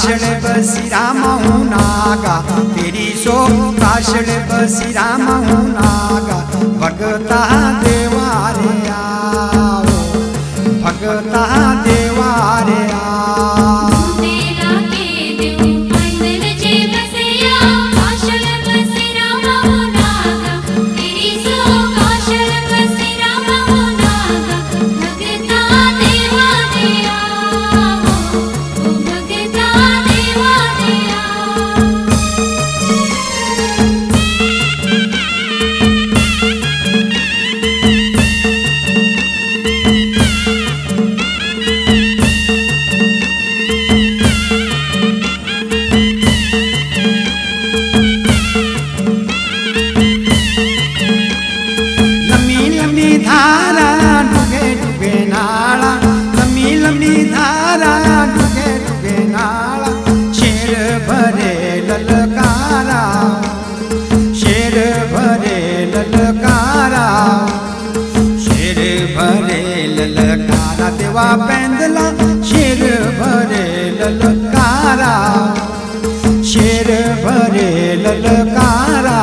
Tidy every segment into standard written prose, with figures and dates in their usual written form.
काशळ बसी रामहू नागा तेरी सो काशळ बसी रामहू नागा भगता देवा रे आओ भगता देवा रे धारा डुगे डुगे नाला लम्बी लम्बी धारा डुगे डुगे नाला शेर भरे ललकारा शेर भरे ललकारा शेर भरे ललकारा देवा पेंदला शेर भरे ललकारा शेर भरे ललकारा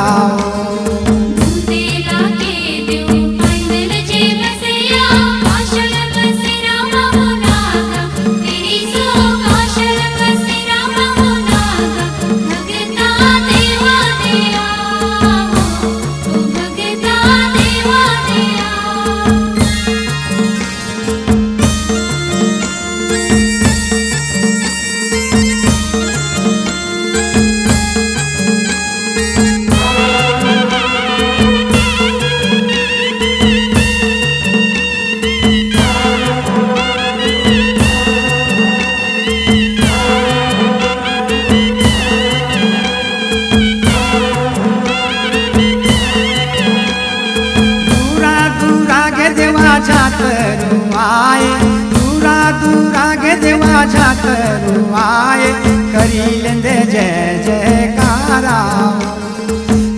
जातरू आए दूरा दूरा के देवा जातरू आए करी लेंदे जय जयकारा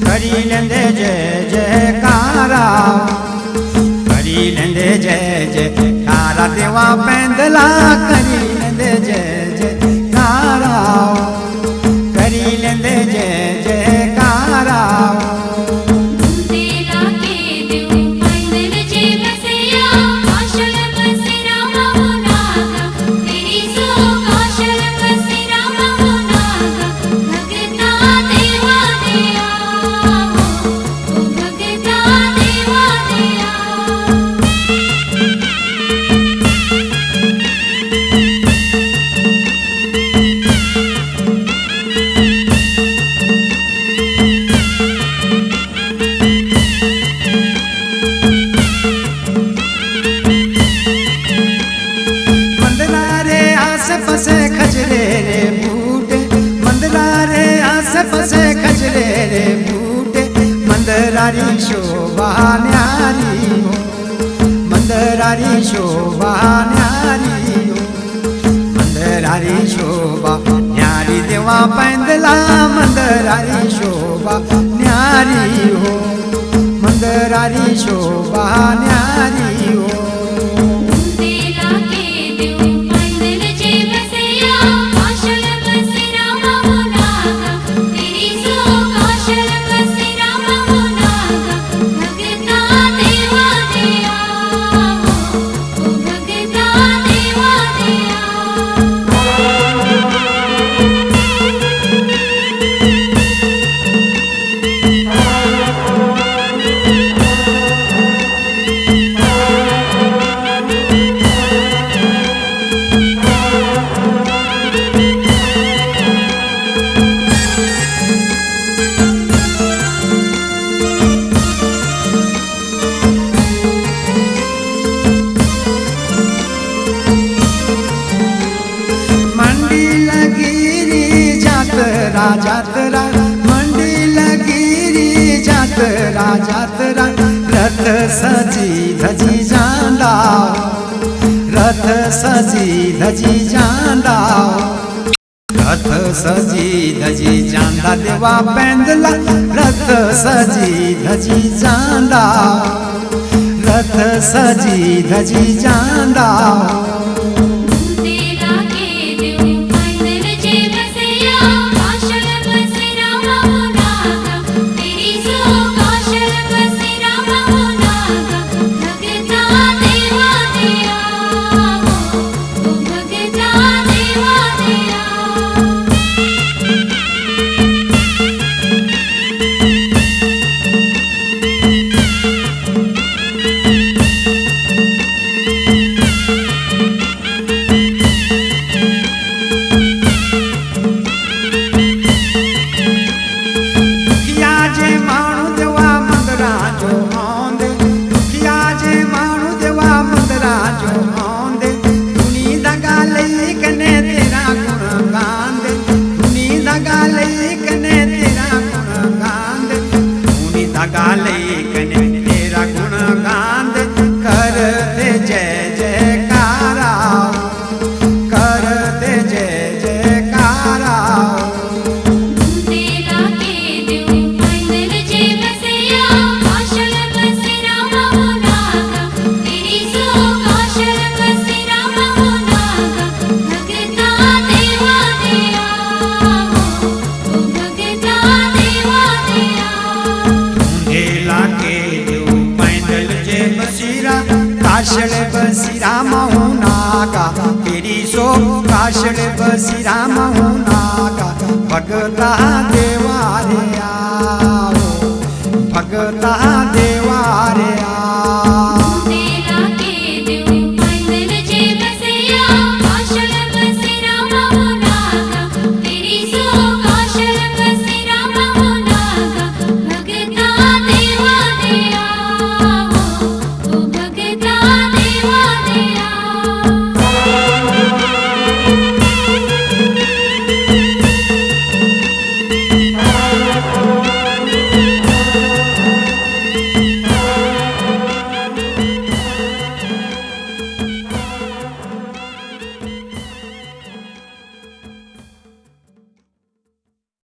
करी लेंदे जय जयकारा करी लेंदे जय जयकारा देवा पेंदला करी लेंदे जय जयकारा करी लेंदे जय जयकारा पसे खजरे रे बूटे मंदरा रे आसे पसे खजरे रे बूटे मंदरारी शोभा न्यारी हो मंदरारी शोभा न्यारी हो मंदरारी शोभा न्यारी देवा पेंदला मंदरारी शोभा न्यारी हो मंदरारी शोभा न्यारी हो जातरा मंडी लगी जातरा जातरा रथ सजी धजी जांदा रथ सजी धजी जांदा रथ सजी धजी जांदा देवा पेंदला रथ सजी धजी जांदा रथ सजी धजी जांदा तेरा के देव पैदल जेब जो आंदे दुखिया जे मानू देवा मंदरा जो आंदे दुनी दगा लई कने तेरा गुण गांदे दुनी दगा लई कने तेरा गुण गांदे दुनी दगा लई कने तेरा गुण गांदे कर दे जय जयकारा कर दे जय जयकारा काशल बसीरा महुनागा तेरी सो काशल बसीरा महुनागा भगता देवा रे आओ भगता